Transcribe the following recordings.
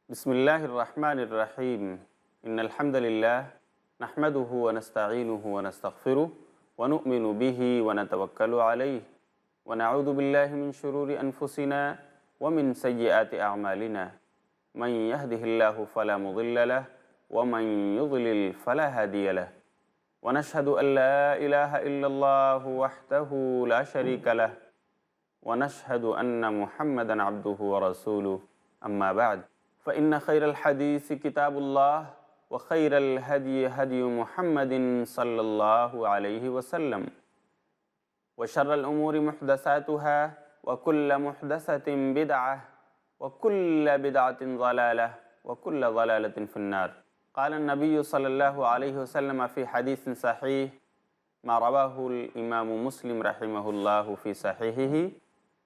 بسم الله الرحمن الرحيم إن الحمد لله نحمده ونستعينه ونستغفره ونؤمن به ونتوكل عليه ونعوذ بالله من شرور أنفسنا ومن سيئات أعمالنا من يهده الله فلا مضل له ومن يضلل فلا هادي له ونشهد أن لا إله إلا الله وحده لا شريك له ونشهد أن محمدا عبده ورسوله أما بعد فإن خير الحديث كتاب الله وخير الهدي هدي محمد صلى الله عليه وسلم وشر الأمور محدثاتها وكل محدثة بدعة وكل بدعة ضلالة وكل ضلالة في النار. قال النبي صلى الله عليه وسلم في حديث صحيح ما رواه الإمام مسلم رحمه الله في صحيحه: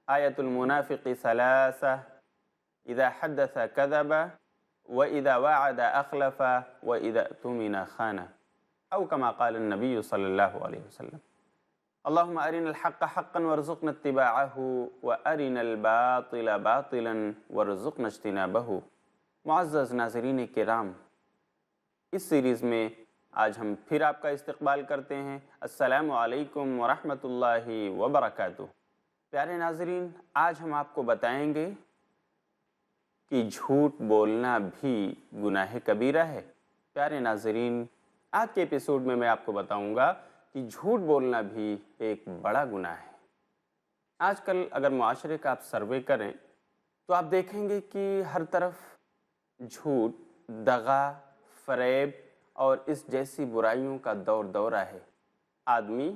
آية المنافق ثلاثة: إذا حدث كذب وإذا وعد أخلف وإذا اؤتمن خان، أو كما قال النبي صلی اللہ علیہ وسلم. اللهم أرنا الحق حقا وارزقنا اتباعه وأرنا الباطل باطلا وارزقنا اجتنابه. معزز ناظرین کرام، اس سیریز میں آج ہم پھر آپ کا استقبال کرتے ہیں. السلام علیکم ورحمۃ اللہ وبرکاتہ. پیارے ناظرین، آج ہم آپ کو بتائیں گے کہ جھوٹ بولنا بھی گناہ کبیرہ ہے. پیارے ناظرین، آج کے ایپیسوڈ میں آپ کو بتاؤں گا کہ جھوٹ بولنا بھی ایک بڑا گناہ ہے. آج کل اگر معاشرے کا آپ سروے کریں تو آپ دیکھیں گے کہ ہر طرف جھوٹ، دغا، فریب اور اس جیسی برائیوں کا دورہ ہے. آدمی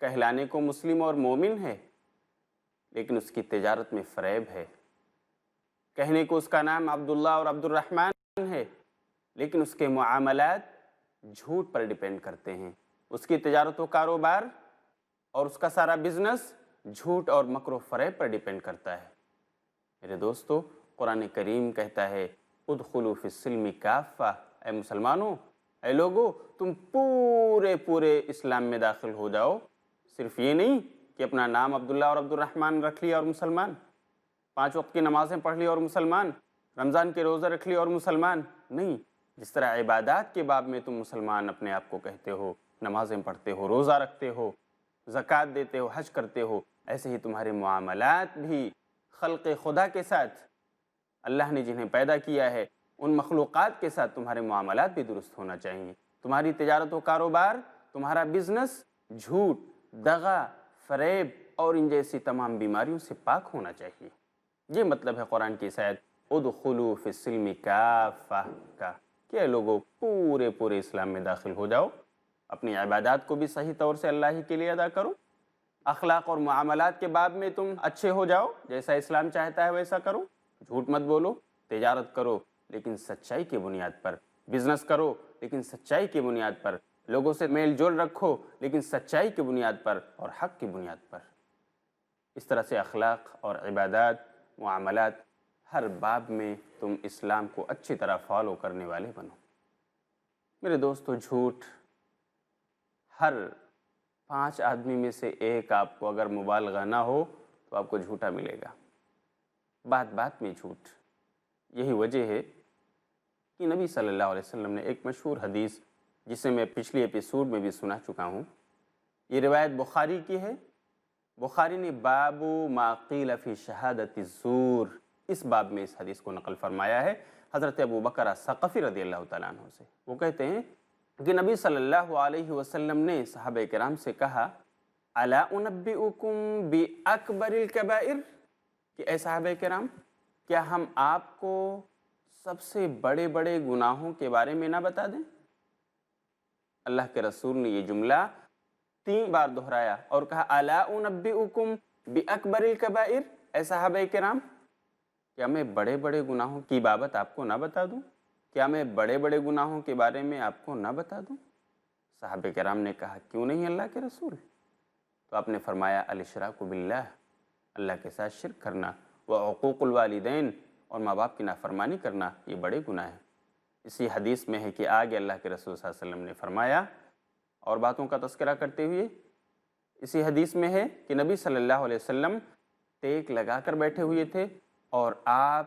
کہلانے کو مسلم اور مومن ہے، لیکن اس کی تجارت میں فریب ہے. کہنے کو اس کا نام عبداللہ اور عبد الرحمن ہے، لیکن اس کے معاملات جھوٹ پر ڈیپینڈ کرتے ہیں. اس کی تجارت و کاروبار اور اس کا سارا بزنس جھوٹ اور مکر و فریب پر ڈیپینڈ کرتا ہے. میرے دوستو، قرآن کریم کہتا ہے ادخلوا فی السلم کافہ، اے مسلمانوں، اے لوگو، تم پورے اسلام میں داخل ہو جاؤ. صرف یہ نہیں کہ اپنا نام عبداللہ اور عبد الرحمن رکھ لیا اور مسلمان، 5 وقت کی نمازیں پڑھ لی اور مسلمان، رمضان کے روزے رکھ لی اور مسلمان نہیں. جس طرح عبادات کے باب میں تم مسلمان اپنے آپ کو کہتے ہو، نمازیں پڑھتے ہو، روزہ رکھتے ہو، زکوٰۃ دیتے ہو، حج کرتے ہو، ایسے ہی تمہارے معاملات بھی خلق خدا کے ساتھ، اللہ نے جنہیں پیدا کیا ہے ان مخلوقات کے ساتھ تمہارے معاملات بھی درست ہونا چاہیے. تمہاری تجارت و کاروبار، تمہارا بزنس جھوٹ، دغا، فریب اور ان جیسی تمام بیماریوں سے پاک ہونا چاہیے. یہ مطلب ہے قرآن کی اس آیت ادخلوا فی السلم کافہ کا، کہ لوگوں پورے اسلام میں داخل ہو جاؤ. اپنی عبادات کو بھی صحیح طور سے اللہ ہی کے لیے ادا کرو. اخلاق اور معاملات کے باب میں تم اچھے ہو جاؤ، جیسا اسلام چاہتا ہے ویسا کرو. جھوٹ مت بولو. تجارت کرو لیکن سچائی کی بنیاد پر. بزنس کرو لیکن سچائی کی بنیاد پر. لوگوں سے میل جول رکھو لیکن سچائی کی بنیاد پر اور حق کی بنیاد پر. اس طرح سے اخلاق اور عبادات، معاملات، ہر باب میں تم اسلام کو اچھی طرح فالو کرنے والے بنو. میرے دوستو، جھوٹ ہر 5 آدمی میں سے ایک آپ کو اگر مبالغہ نہ ہو تو آپ کو جھوٹا ملے گا. بات میں جھوٹ. یہی وجہ ہے کہ نبی صلی اللہ علیہ وسلم نے ایک مشہور حدیث، جسے میں پچھلی ایپیسوڈ میں بھی سنا چکا ہوں، یہ روایت بخاری کی ہے. بخاری نے باب ما قیل فی شہادت الزور، اس باب میں اس حدیث کو نقل فرمایا ہے حضرت ابو بکر ثقفی رضی اللہ تعالیٰ عنہ سے. وہ کہتے ہیں کہ نبی صلی اللہ علیہ وسلم نے صحابہ کرام سے کہا الا انبئکم باکبر الکبائر، کہ اے صحابہ کرام، کیا ہم آپ کو سب سے بڑے گناہوں کے بارے میں نہ بتا دیں؟ اللہ کے رسول نے یہ جملہ 3 بار دہرایا اور کہا الا انبئکم باکبر الکبائر، اے صحابہ کرام، کیا میں بڑے گناہوں کی بابت آپ کو نہ بتا دوں؟ کیا میں بڑے گناہوں کے بارے میں آپ کو نہ بتا دوں؟ صحابہ کرام نے کہا کیوں نہیں اللہ کے رسول؟ تو آپ نے فرمایا الاشراک باللہ، اللہ کے ساتھ شرک کرنا، وعقوق الوالدین، اور ماں باپ کی نافرمانی کرنا، یہ بڑے گناہ ہیں. اسی حدیث میں ہے کہ آگے اللہ کے رسول صلی اللہ علیہ وسلم نے فرمایا، اور باتوں کا تذکرہ کرتے ہوئے اسی حدیث میں ہے کہ نبی صلی اللہ علیہ وسلم ٹیک لگا کر بیٹھے ہوئے تھے اور آپ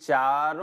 4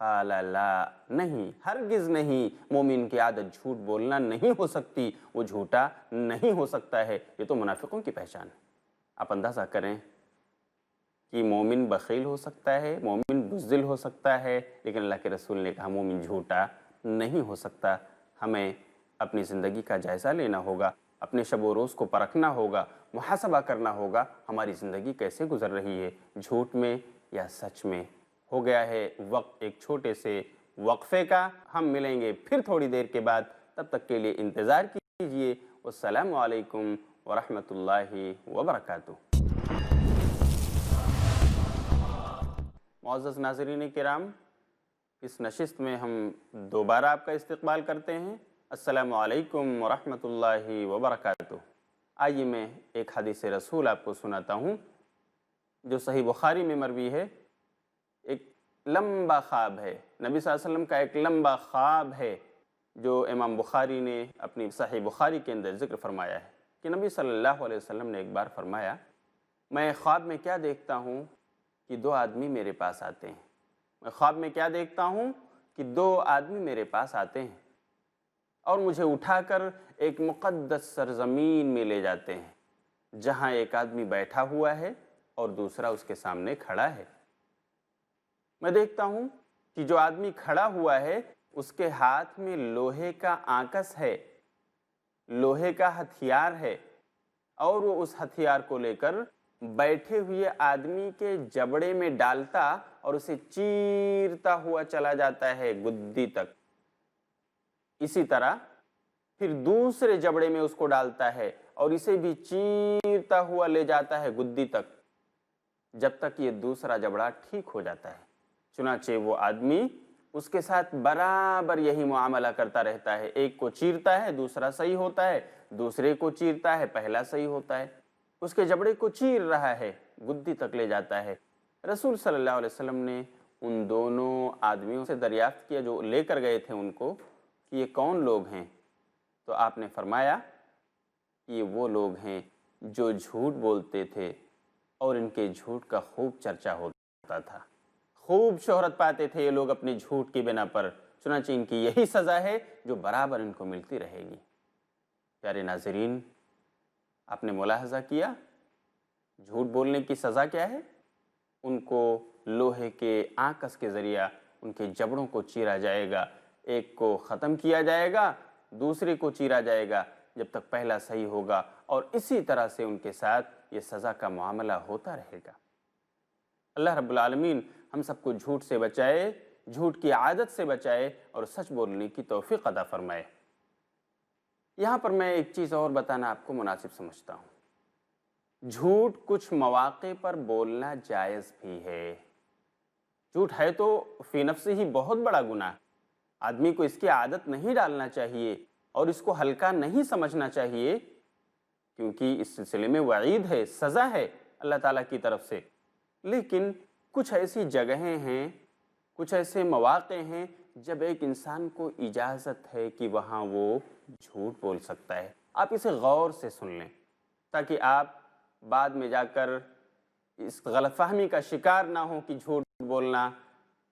قال لا، نہیں، ہرگز نہیں، مومن کی عادت جھوٹ بولنا نہیں ہو سکتی، وہ جھوٹا نہیں ہو سکتا ہے، یہ تو منافقوں کی پہچان ہے۔ آپ اندازہ کریں کہ مومن بخیل ہو سکتا ہے، مومن بزدل ہو سکتا ہے، لیکن اللہ کے رسول نے کہا مومن جھوٹا نہیں ہو سکتا۔ ہمیں اپنی زندگی کا جائزہ لینا ہوگا، اپنے شب و روز کو پرکھنا ہوگا، محاسبہ کرنا ہوگا، ہماری زندگی کیسے گزر رہی ہے، جھوٹ میں یا سچ میں۔ ہو گیا ہے وقت ایک چھوٹے سے وقفے کا، ہم ملیں گے پھر تھوڑی دیر کے بعد، تب تک کے لیے انتظار کیجیے۔ والسلام علیکم ورحمۃ اللہ وبرکاتہ۔ معزز ناظرین کرام، اس نشست میں ہم دوبارہ آپ کا استقبال کرتے ہیں۔ السلام علیکم ورحمۃ اللہ وبرکاتہ۔ آئیے میں ایک حدیث رسول آپ کو سناتا ہوں جو صحیح بخاری میں مروی ہے۔ ایک لمبا خواب ہے، نبی صلی اللہ علیہ وسلم کا ایک لمبا خواب ہے جو امام بخاری نے اپنی صحیح بخاری کے اندر ذکر فرمایا ہے کہ نبی صلی اللہ علیہ وسلم نے ایک بار فرمایا، میں خواب میں کیا دیکھتا ہوں کہ دو آدمی میرے پاس آتے ہیں۔ میں خواب میں کیا دیکھتا ہوں کہ دو آدمی میرے پاس آتے ہیں اور مجھے اٹھا کر ایک مقدس سرزمین میں لے جاتے ہیں جہاں ایک آدمی بیٹھا ہوا ہے اور دوسرا اس کے سامنے کھڑا ہے۔ میں دیکھتا ہوں کہ جو آدمی کھڑا ہوا ہے اس کے ہاتھ میں لوہے کا آنکس ہے، لوہے کا ہتھیار ہے، اور وہ اس ہتھیار کو لے کر بیٹھے ہوئے آدمی کے جبڑے میں ڈالتا اور اسے چیرتا ہوا چلا جاتا ہے گدی تک۔ اسی طرح پھر دوسرے جبڑے میں اس کو ڈالتا ہے اور اسے بھی چیرتا ہوا لے جاتا ہے گدی تک، جب تک یہ دوسرا جبڑا ٹھیک ہو جاتا ہے۔ چنانچہ وہ آدمی اس کے ساتھ برابر یہی معاملہ کرتا رہتا ہے، ایک کو چیرتا ہے دوسرا صحیح ہوتا ہے، دوسرے کو چیرتا ہے پہلا صحیح ہوتا ہے، اس کے جبڑے کو چیر رہا ہے، گدی تک لے جاتا ہے۔ رسول صلی اللہ علیہ وسلم نے ان دونوں آدمیوں سے دریافت کیا جو لے کر گئے تھے ان کو کہ یہ کون لوگ ہیں؟ تو آپ نے فرمایا کہ یہ وہ لوگ ہیں جو جھوٹ بولتے تھے اور ان کے جھوٹ کا خوب چرچا ہوتا تھا، خوب شہرت پاتے تھے یہ لوگ اپنے جھوٹ کی بنا پر، چنانچہ ان کی یہی سزا ہے جو برابر ان کو ملتی رہے گی۔ پیارے ناظرین، آپ نے ملاحظہ کیا جھوٹ بولنے کی سزا کیا ہے؟ ان کو لوہے کے آنکس کے ذریعہ ان کے جبڑوں کو چیرا جائے گا، ایک کو ختم کیا جائے گا، دوسرے کو چیرا جائے گا جب تک پہلا صحیح ہوگا، اور اسی طرح سے ان کے ساتھ یہ سزا کا معاملہ ہوتا رہے گا۔ اللہ رب العالمین ہم سب کو جھوٹ سے بچائے، جھوٹ کی عادت سے بچائے اور سچ بولنے کی توفیق عطا فرمائے۔ یہاں پر میں ایک چیز اور بتانا آپ کو مناسب سمجھتا ہوں، جھوٹ کچھ مواقع پر بولنا جائز بھی ہے۔ جھوٹ ہے تو فی نفس ہی بہت بڑا گناہ، آدمی کو اس کی عادت نہیں ڈالنا چاہیے اور اس کو ہلکا نہیں سمجھنا چاہیے، کیونکہ اس سلسلے میں وعید ہے، سزا ہے اللہ تعالیٰ کی طرف سے۔ لیکن کچھ ایسی جگہیں ہیں، کچھ ایسے مواقع ہیں جب ایک انسان کو اجازت ہے کہ وہاں وہ جھوٹ بول سکتا ہے۔ آپ اسے غور سے سن لیں تاکہ آپ بعد میں جا کر اس غلط فہمی کا شکار نہ ہوں کہ جھوٹ بولنا،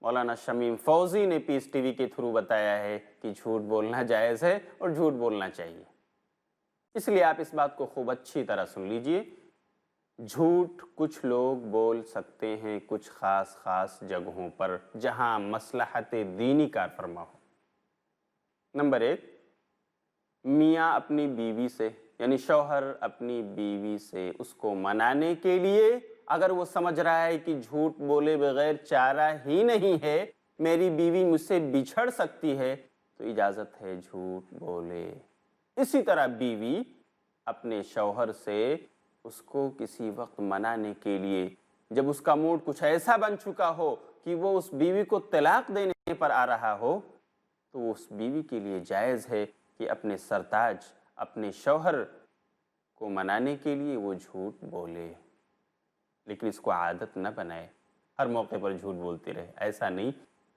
مولانا شمیم فوزی نے پیس ٹی وی کے تھرو بتایا ہے کہ جھوٹ بولنا جائز ہے اور جھوٹ بولنا چاہیے۔ اس لیے آپ اس بات کو خوب اچھی طرح سن لیجئے، جھوٹ کچھ لوگ بول سکتے ہیں کچھ خاص جگہوں پر جہاں مصلحت دینی کار فرما ہو۔ نمبر 1، میاں اپنی بیوی سے، یعنی شوہر اپنی بیوی سے اس کو منانے کے لیے، اگر وہ سمجھ رہا ہے کہ جھوٹ بولے بغیر چارہ ہی نہیں ہے، میری بیوی مجھ سے بچھڑ سکتی ہے، تو اجازت ہے جھوٹ بولے۔ اسی طرح بیوی اپنے شوہر سے اس کو کسی وقت منانے کے لیے، جب اس کا موڈ کچھ ایسا بن چکا ہو کہ وہ اس بیوی کو طلاق دینے پر آ رہا ہو، تو اس بیوی کے لیے جائز ہے کہ اپنے سرتاج، اپنے شوہر کو منانے کے لیے وہ جھوٹ بولے، لیکن اس کو عادت نہ بنائے، ہر موقع پر جھوٹ بولتے رہے، ایسا نہیں،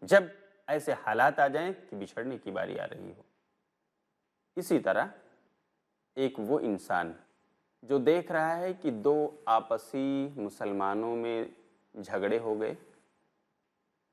جب ایسے حالات آ جائیں کہ بچھڑنے کی باری آ رہی ہو۔ اسی طرح ایک وہ انسان جو دیکھ رہا ہے کہ دو آپسی مسلمانوں میں جھگڑے ہو گئے،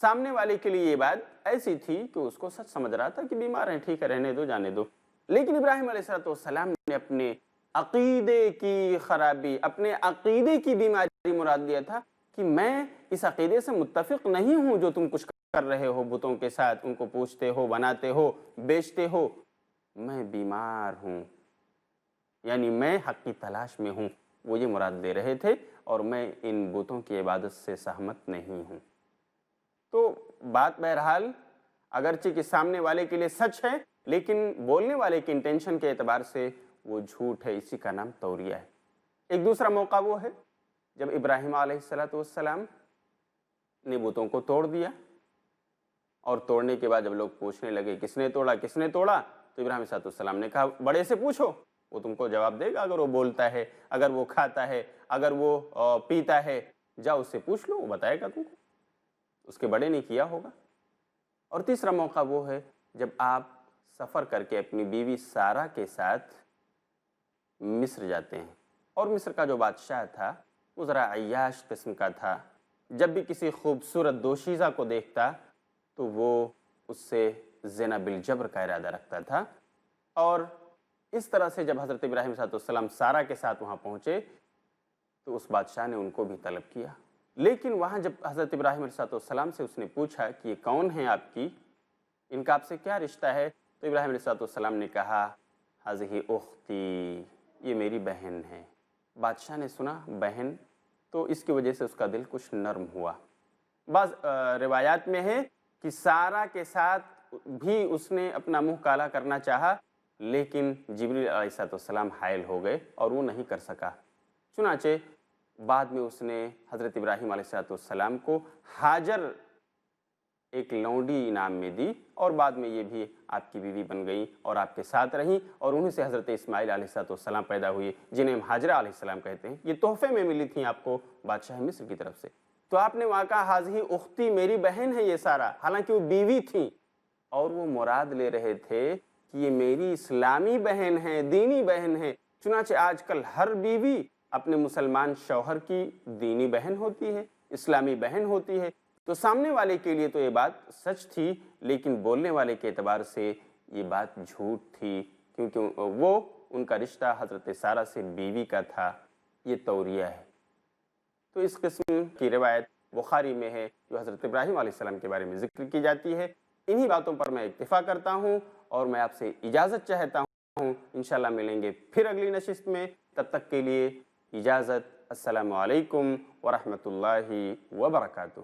سامنے والے کے لیے یہ بات ایسی تھی کہ اس کو سچ سمجھ رہا تھا کہ بیمار ہیں، ٹھیک ہے رہنے دو، جانے دو، لیکن ابراہیم علیہ السلام نے اپنے عقیدے کی خرابی، اپنے عقیدے کی بیماری مراد لیا تھا کہ میں اس عقیدے سے متفق نہیں ہوں جو تم کچھ کر رہے ہو بتوں کے ساتھ، ان کو پوچھتے ہو، بناتے ہو، بیچتے ہو، میں بیمار ہوں، یعنی میں حق کی تلاش میں ہوں، وہ یہ مراد دے رہے تھے، اور میں ان بتوں کی عبادت سے سہمت نہیں ہوں۔ تو بات بہرحال اگرچہ کہ سامنے والے کے لیے سچ ہے، لیکن بولنے والے کی انٹینشن کے اعتبار سے وہ جھوٹ ہے، اسی کا نام توریہ ہے۔ ایک دوسرا موقع وہ ہے جب ابراہیم علیہ السلام نے بتوں کو توڑ دیا، اور توڑنے کے بعد جب لوگ پوچھنے لگے کس نے توڑا کس نے توڑا، تو ابراہیم علیہ السلام نے کہا بڑے سے پوچھو، وہ تم کو جواب دے گا، اگر وہ بولتا ہے، اگر وہ کھاتا ہے، اگر وہ پیتا ہے، جاؤ اس سے پوچھ لو، وہ بتائے گا تم کو، اس کے بڑے نے کیا ہوگا۔ اور تیسرا موقع وہ ہے جب آپ سفر کر کے اپنی بیوی سارہ کے ساتھ مصر جاتے ہیں، اور مصر کا جو بادشاہ تھا وہ ذرا عیاش قسم کا تھا، جب بھی کسی خوبصورت دوشیزہ کو دیکھتا تو وہ اس سے زنا بالجبر کا ارادہ رکھتا تھا۔ اور اس طرح سے جب حضرت ابراہیم علیہ السلام سارہ کے ساتھ وہاں پہنچے تو اس بادشاہ نے ان کو بھی طلب کیا، لیکن وہاں جب حضرت ابراہیم علیہ السلام سے اس نے پوچھا کہ یہ کون ہیں آپ کی، ان کا آپ سے کیا رشتہ ہے، تو ابراہیم علیہ السلام نے کہا ہذہ اختی، یہ میری بہن ہے۔ بادشاہ نے سنا بہن، تو اس کی وجہ سے اس کا دل کچھ نرم ہوا۔ بعض روایات میں ہے کہ سارہ کے ساتھ بھی اس نے اپنا منہ کالا کرنا چاہا، لیکن جبریل علیہ السلام حائل ہو گئے اور وہ نہیں کر سکا۔ چنانچہ بعد میں اس نے حضرت ابراہیم علیہ السلام کو ہاجر ایک لونڈی انعام میں دی، اور بعد میں یہ بھی آپ کی بیوی بن گئیں اور آپ کے ساتھ رہیں، اور انہیں سے حضرت اسماعیل علیہ السلام پیدا ہوئے، جنہیں ہم ہاجرہ علیہ السلام کہتے ہیں۔ یہ تحفے میں ملی تھیں آپ کو بادشاہ مصر کی طرف سے۔ تو آپ نے وہاں کہا ہذہ اختی، میری بہن ہے یہ سارہ، حالانکہ وہ بیوی تھیں، اور وہ مراد لے رہے تھے کہ یہ میری اسلامی بہن ہے، دینی بہن ہے۔ چنانچہ آج کل ہر بیوی اپنے مسلمان شوہر کی دینی بہن ہوتی ہے، اسلامی بہن ہوتی ہے۔ تو سامنے والے کے لیے تو یہ بات سچ تھی، لیکن بولنے والے کے اعتبار سے یہ بات جھوٹ تھی، کیونکہ وہ ان کا رشتہ حضرت سارہ سے بیوی کا تھا۔ یہ توریہ ہے۔ تو اس قسم کی روایت بخاری میں ہے جو حضرت ابراہیم علیہ السلام کے بارے میں ذکر کی جاتی ہے۔ انہی باتوں پر میں اکتفا کرتا ہوں اور میں آپ سے اجازت چاہتا ہوں۔ انشاءاللہ ملیں گے پھر اگلی نشست میں، تب تک کے لیے اجازت۔ السلام علیکم ورحمۃ اللہ وبرکاتہ۔